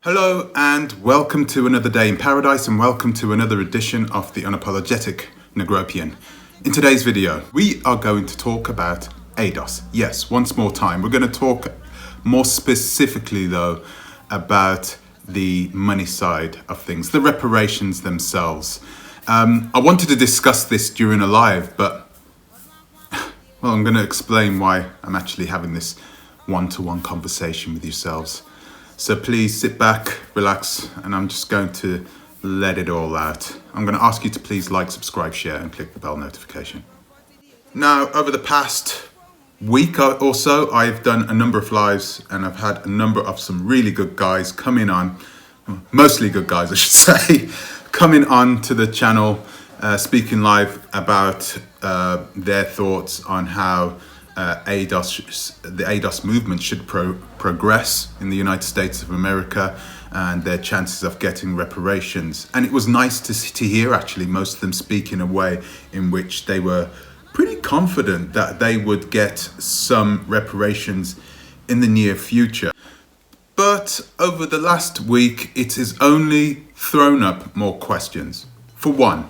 Hello and welcome to another day in paradise and welcome to another edition of the Unapologetic Negropian. In today's video, we are going to talk about ADOS. Yes, once more time. We're going to talk more specifically though about the money side of things, the reparations themselves. I wanted to discuss this during a live, but well, I'm going to explain why I'm actually having this one-to-one conversation with yourselves. So please sit back, relax, and I'm just going to let it all out. I'm going to ask you to please like, subscribe, share, and click the bell notification. Now, over the past week or so, I've done a number of lives, and I've had a number of some really good guys coming on, mostly good guys, I should say, coming on to the channel, speaking live about their thoughts on how the ADOS movement should progress in the United States of America and their chances of getting reparations. And it was nice to hear actually most of them speak in a way in which they were pretty confident that they would get some reparations in the near future. But over the last week, it has only thrown up more questions. For one,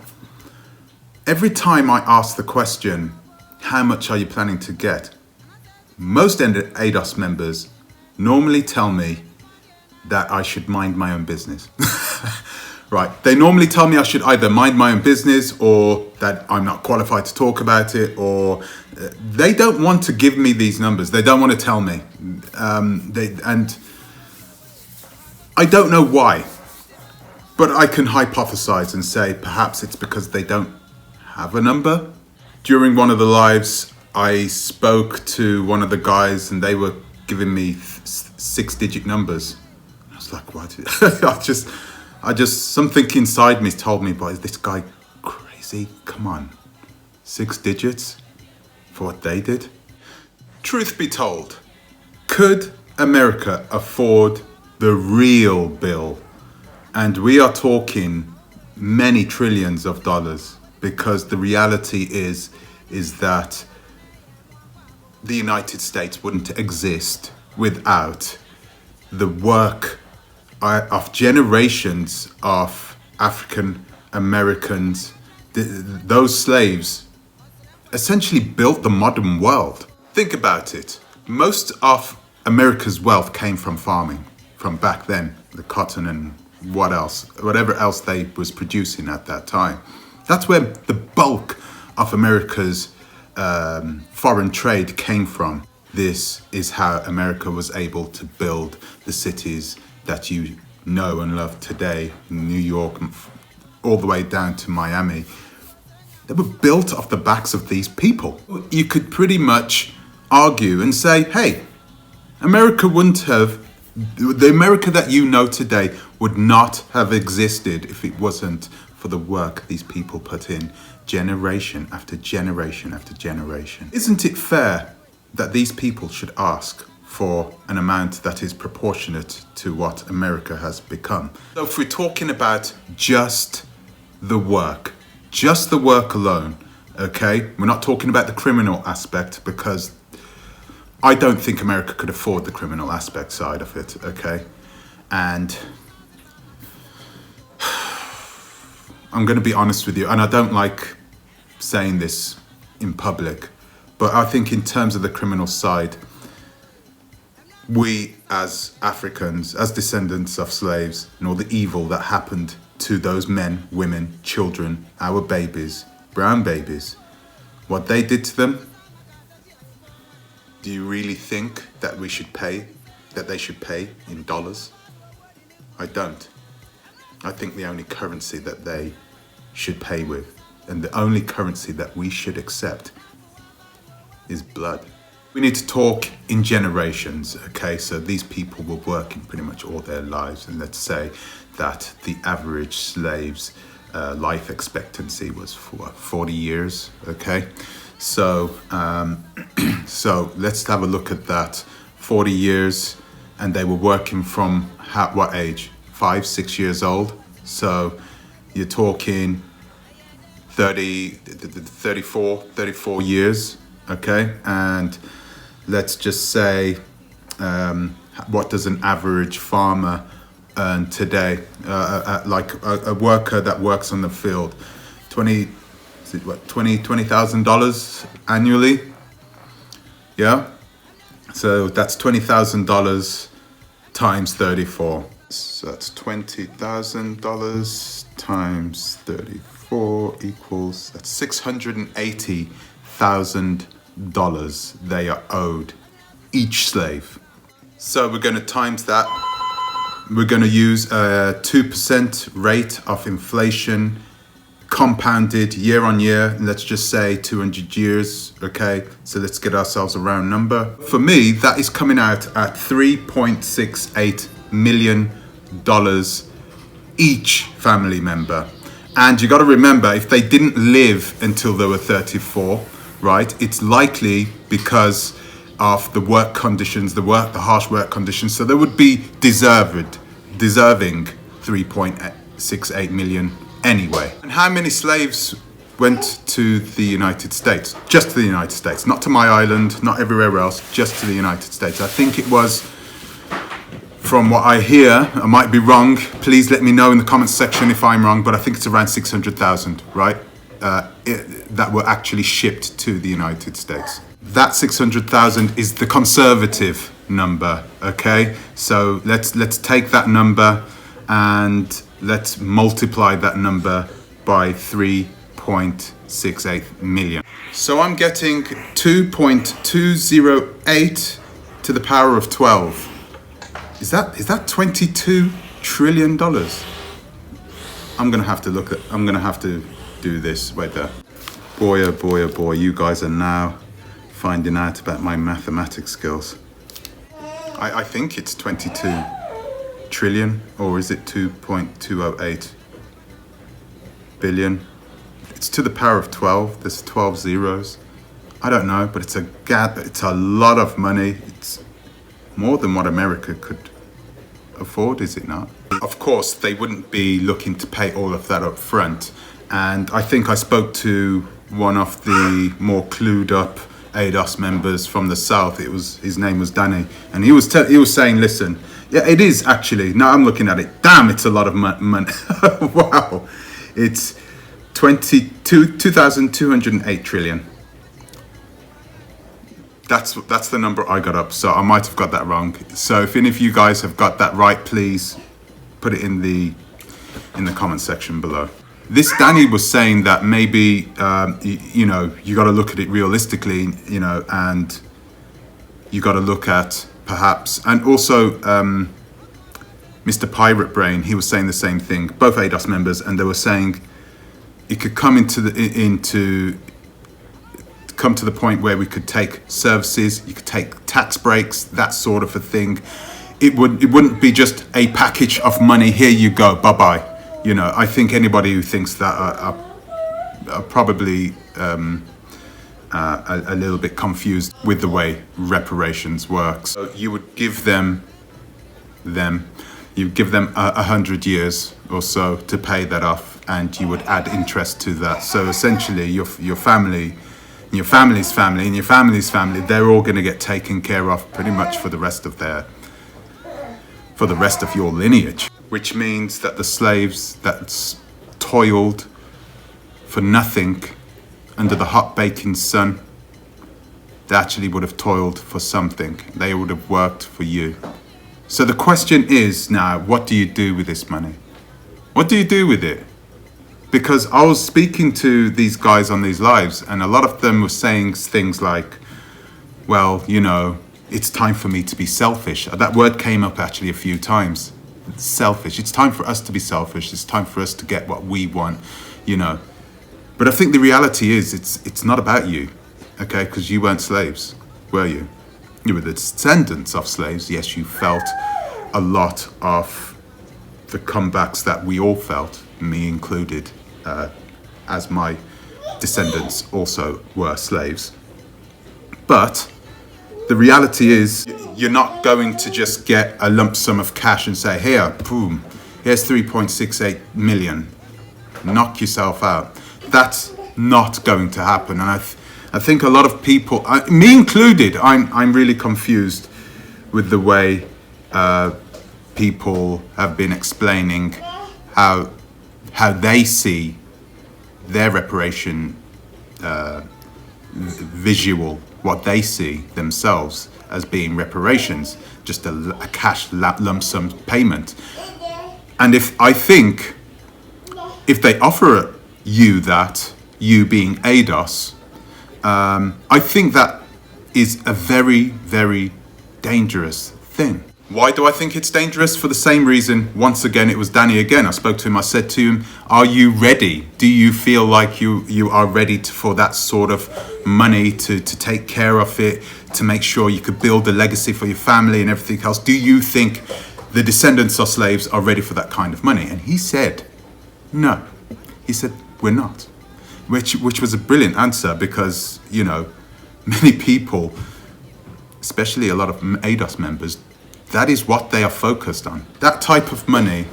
every time I ask the question, how much are you planning to get? Most ADOS members normally tell me that I should mind my own business. Right, they normally tell me I should either mind my own business or that I'm not qualified to talk about it, or they don't want to give me these numbers. They don't want to tell me. And I don't know why, but I can hypothesize and say perhaps it's because they don't have a number. During one of the lives, I spoke to one of the guys and they were giving me 6-digit numbers. I was like, what? I just, something inside me told me, but is this guy crazy? Come on, 6 digits for what they did? Truth be told, could America afford the real bill? And we are talking many trillions of dollars. Because the reality is that the United States wouldn't exist without the work of generations of African Americans. Those slaves essentially built the modern world. Think about it. Most of America's wealth came from farming, from back then, the cotton and whatever else they was producing at that time. That's where the bulk of America's foreign trade came from. This is how America was able to build the cities that you know and love today, New York, all the way down to Miami. They were built off the backs of these people. You could pretty much argue and say, hey, America wouldn't have, the America that you know today would not have existed if it wasn't for the work these people put in generation after generation after generation. Isn't it fair that these people should ask for an amount that is proportionate to what America has become? So if we're talking about just the work alone, okay? We're not talking about the criminal aspect because I don't think America could afford the criminal aspect side of it, okay? And I'm going to be honest with you, and I don't like saying this in public, but I think in terms of the criminal side, we as Africans, as descendants of slaves, and all the evil that happened to those men, women, children, our babies, brown babies, what they did to them, do you really think that they should pay in dollars? I don't. I think the only currency that they should pay with and the only currency that we should accept is blood. We need to talk in generations, okay? So these people were working pretty much all their lives, and let's say that the average slave's life expectancy was 40 years, okay? So, so let's have a look at that. 40 years, and they were working from what age? 5-6 years old. So you're talking 34 years, okay? And let's just say, what does an average farmer earn today, like a worker that works on the field? $20,000 annually? Yeah? So that's $20,000 times 34. So that's $20,000 times 34 equals, that's $680,000 they are owed, each slave. So we're going to times that. We're going to use a 2% rate of inflation compounded year on year. Let's just say 200 years. Okay, so let's get ourselves a round number. For me, that is coming out at $3.68 million each family member. And you got to remember, if they didn't live until they were 34, right, it's likely because of the work conditions, the harsh work conditions. So they would be deserving 3.68 million anyway. And how many slaves went to the United States? Just to the United States, not to my island, not everywhere else, just to the United States. I think it was, from what I hear, I might be wrong, please let me know in the comments section if I'm wrong, but I think it's around 600,000, right? That were actually shipped to the United States. That 600,000 is the conservative number, okay? So let's take that number and let's multiply that number by 3.68 million. So I'm getting 2.208 to the power of 12. Is that $22 trillion? I'm gonna have to do this. Wait there. Boy, oh boy, oh boy, you guys are now finding out about my mathematics skills. I think it's 22 trillion, or is it 2.208 billion? It's to the power of 12. There's 12 zeros. I don't know, but it's a lot of money. It's more than what America could afford, is it not? Of course, they wouldn't be looking to pay all of that up front. And I think I spoke to one of the more clued up ADOS members from the South. His name was Danny, and he was saying, listen, yeah, it is actually. Now I'm looking at it. Damn, it's a lot of money. Wow, it's 2,208 trillion. That's the number I got up. So I might have got that wrong. So if any of you guys have got that right, please put it in the comment section below. This Danny was saying that maybe, you got to look at it realistically, and you got to look at perhaps, and also Mr. Pirate Brain, he was saying the same thing, both ADOS members, and they were saying it could come to the point where we could take services, you could take tax breaks, that sort of a thing. It wouldn't be just a package of money, here you go, bye-bye. I think anybody who thinks that are probably a little bit confused with the way reparations works. So you would give them 100 years or so to pay that off, and you would add interest to that. So essentially, your family, and your family's family, and your family's family, they're all going to get taken care of pretty much for the rest of your lineage. Which means that the slaves that's toiled for nothing under the hot baking sun, they actually would have toiled for something. They would have worked for you. So the question is now, what do you do with this money? What do you do with it? Because I was speaking to these guys on these lives, and a lot of them were saying things like, well, it's time for me to be selfish. That word came up actually a few times. Selfish. It's time for us to be selfish. It's time for us to get what we want, But I think the reality is it's not about you, okay? Because you weren't slaves, were you? You were the descendants of slaves. Yes, you felt a lot of the comebacks that we all felt, me included, as my descendants also were slaves. But the reality is, you're not going to just get a lump sum of cash and say, here, boom, here's 3.68 million. Knock yourself out. That's not going to happen. And I think a lot of people, me included, I'm really confused with the way people have been explaining how they see their reparation visual, what they see themselves as being reparations, just a cash lump sum payment. And if they offer you that, you being ADOS, I think that is a very, very dangerous thing. Why do I think it's dangerous? For the same reason, once again, it was Danny again. I spoke to him, I said to him, are you ready? Do you feel like you are ready for that sort of money to take care of it, to make sure you could build a legacy for your family and everything else? Do you think the descendants of slaves are ready for that kind of money? And he said, no. He said, we're not. Which was a brilliant answer, because, you know, many people, especially a lot of ADOS members, that is what they are focused on. That type of money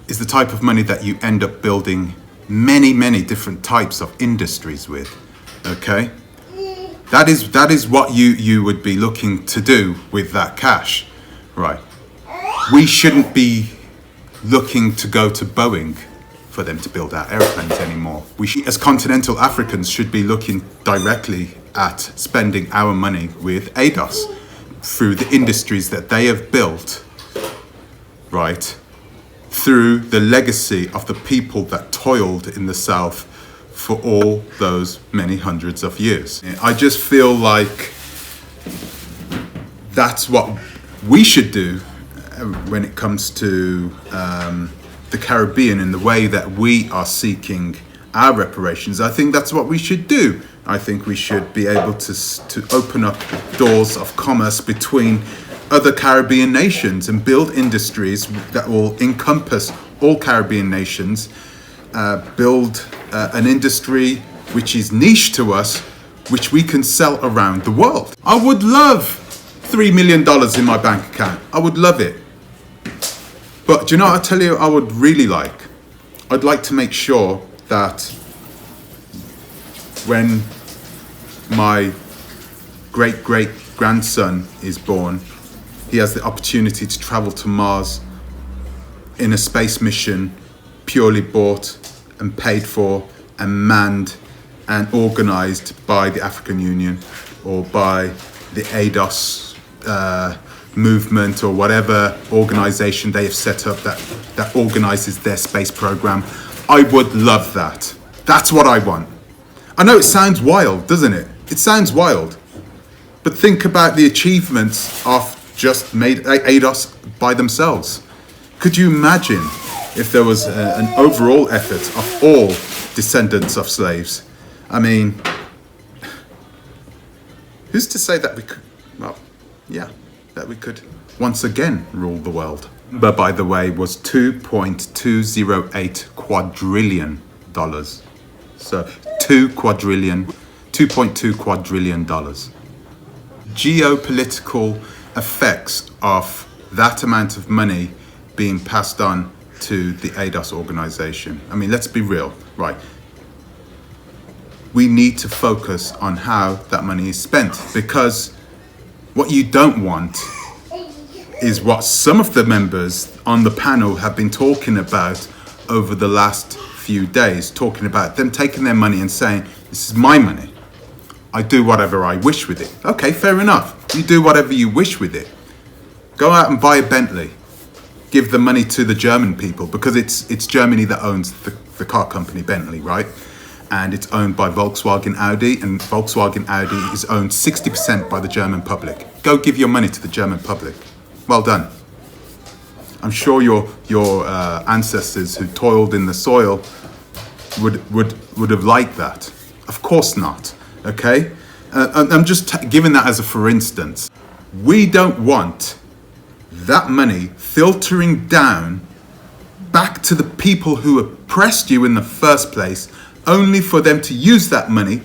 is the type of money that you end up building many, many different types of industries with, okay? That is what you would be looking to do with that cash, right? We shouldn't be looking to go to Boeing for them to build our airplanes anymore. We, as continental Africans, should be looking directly at spending our money with ADOS through the industries that they have built, right? Through the legacy of the people that toiled in the South for all those many hundreds of years. I just feel like that's what we should do when it comes to the Caribbean, in the way that we are seeking our reparations. I think that's what we should do. I think we should be able to open up doors of commerce between other Caribbean nations and build industries that will encompass all Caribbean nations, build an industry which is niche to us, which we can sell around the world. I would love $3 million in my bank account. I would love it. But do you know what I tell you I would really like? I'd like to make sure that when my great-great-grandson is born, he has the opportunity to travel to Mars in a space mission purely bought and paid for and manned and organized by the African Union or by the ADOS movement or whatever organization they have set up that organizes their space program. I would love that. That's what I want. I know it sounds wild, doesn't it? It sounds wild. But think about the achievements of just made ADOS by themselves. Could you imagine if there was an overall effort of all descendants of slaves? I mean, who's to say that we could, well, yeah, that we could once again rule the world? But by the way, was $2.208 quadrillion. So $2.2 quadrillion. Geopolitical effects of that amount of money being passed on to the ADOS organization. I mean, let's be real, right? We need to focus on how that money is spent, because what you don't want is what some of the members on the panel have been talking about over the last few days, talking about them taking their money and saying, this is my money. I do whatever I wish with it. Okay, fair enough. You do whatever you wish with it. Go out and buy a Bentley. Give the money to the German people, because it's Germany that owns the car company Bentley, right? And it's owned by Volkswagen Audi, and Volkswagen Audi is owned 60% by the German public. Go give your money to the German public. Well done. I'm sure your ancestors who toiled in the soil would have liked that. Of course not. Okay? I'm just giving that as a for instance. We don't want that money filtering down back to the people who oppressed you in the first place, only for them to use that money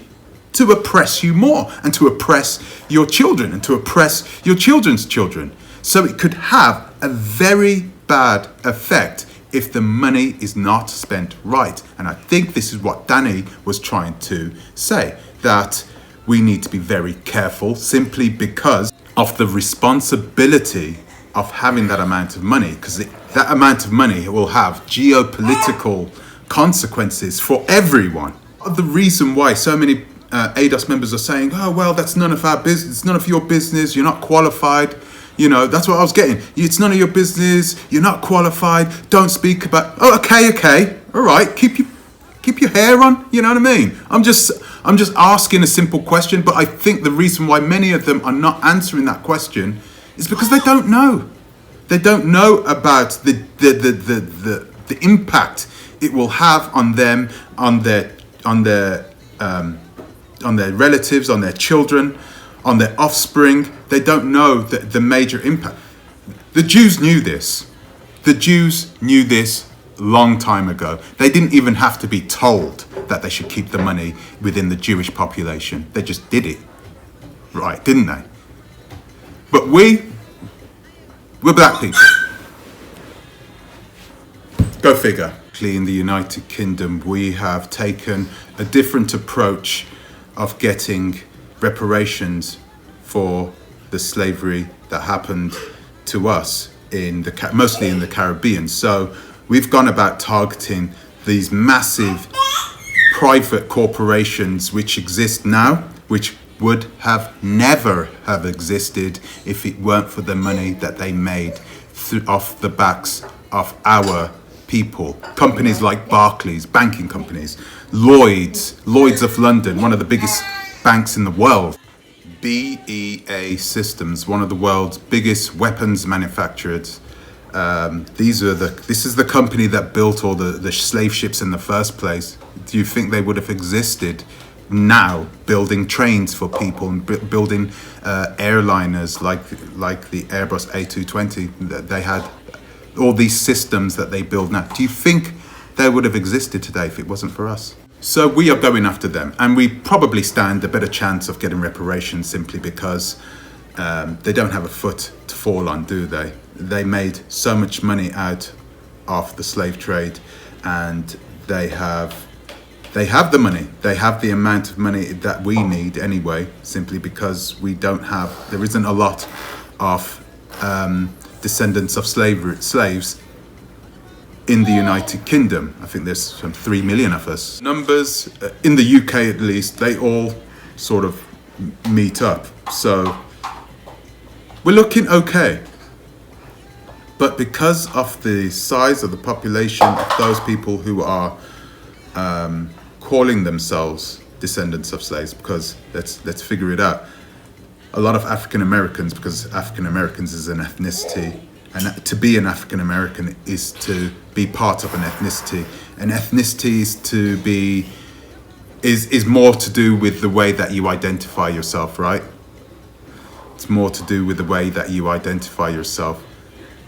to oppress you more and to oppress your children and to oppress your children's children. So it could have a very bad effect if the money is not spent right. And I think this is what Danny was trying to say, that we need to be very careful simply because of the responsibility of having that amount of money, because that amount of money will have geopolitical consequences for everyone. The reason why so many ADOS members are saying, oh, well, that's none of our business, it's none of your business, you're not qualified. You know, that's what I was getting. It's none of your business, you're not qualified, don't speak about, oh, okay, all right, keep your hair on, you know what I mean? I'm just asking a simple question, but I think the reason why many of them are not answering that question is because they don't know. They don't know about the impact it will have on them, on their relatives, on their children, on their offspring. They don't know the major impact. The Jews knew this. The Jews knew this long time ago. They didn't even have to be told that they should keep the money within the Jewish population. They just did it, right? Didn't they? But we're black people. Go figure. In the United Kingdom, we have taken a different approach of getting reparations for the slavery that happened to us mostly in the Caribbean. So we've gone about targeting these massive private corporations which exist now, which would have never have existed if it weren't for the money that they made off the backs of our people. Companies like Barclays, banking companies, Lloyds of London, one of the biggest banks in the world. BEA Systems, one of the world's biggest weapons manufacturers. This is the company that built all the slave ships in the first place. Do you think they would have existed now, building trains for people and building airliners like the Airbus A220? They had all these systems that they build now. Do you think they would have existed today if it wasn't for us? So we are going after them, and we probably stand a better chance of getting reparations simply because they don't have a foot to fall on, do they? They made so much money out of the slave trade, and they have the money. They have the amount of money that we need anyway, simply because there isn't a lot of descendants of slaves in the United Kingdom. I think there's some 3 million of us. Numbers, in the UK at least, they all sort of meet up. So we're looking okay. But because of the size of the population of those people who are calling themselves descendants of slaves, because let's figure it out. A lot of African Americans, because African Americans is an ethnicity, and to be an African American is to be part of an ethnicity. An ethnicity is more to do with the way that you identify yourself, right? It's more to do with the way that you identify yourself.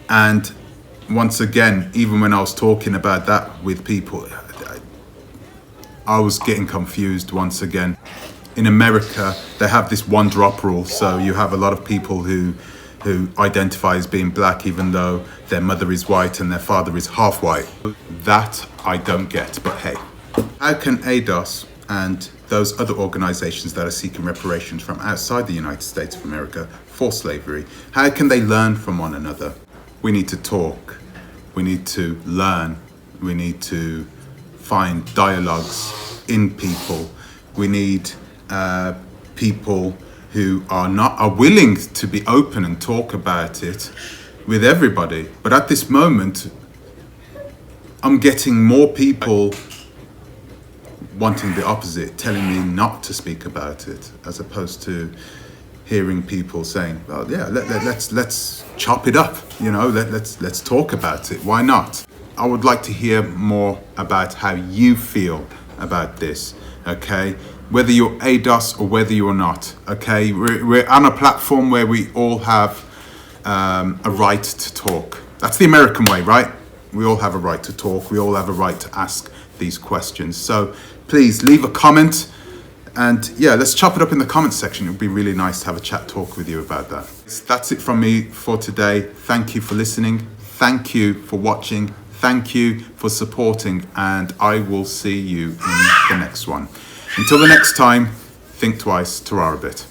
And once again, even when I was talking about that with people, I was getting confused once again. In America, they have this one drop rule. So you have a lot of people who identify as being black, even though their mother is white and their father is half white. That I don't get, but hey. How can ADOS and those other organizations that are seeking reparations from outside the United States of America for slavery, how can they learn from one another? We need to talk. We need to learn. We need to find dialogues in people. We need people who are willing to be open and talk about it with everybody. But at this moment, I'm getting more people wanting the opposite, telling me not to speak about it, as opposed to hearing people saying, well, yeah, let's chop it up, you know, let's talk about it. Why not? I would like to hear more about how you feel about this, okay? Whether you're ADOS or whether you're not, okay? We're on a platform where we all have a right to talk. That's the American way, right? We all have a right to talk. We all have a right to ask these questions. So please leave a comment, and yeah, let's chop it up in the comment section. It would be really nice to have a chat talk with you about that. That's it from me for today. Thank you for listening. Thank you for watching. Thank you for supporting, and I will see you in the next one. Until the next time, think twice, ta-ra a bit.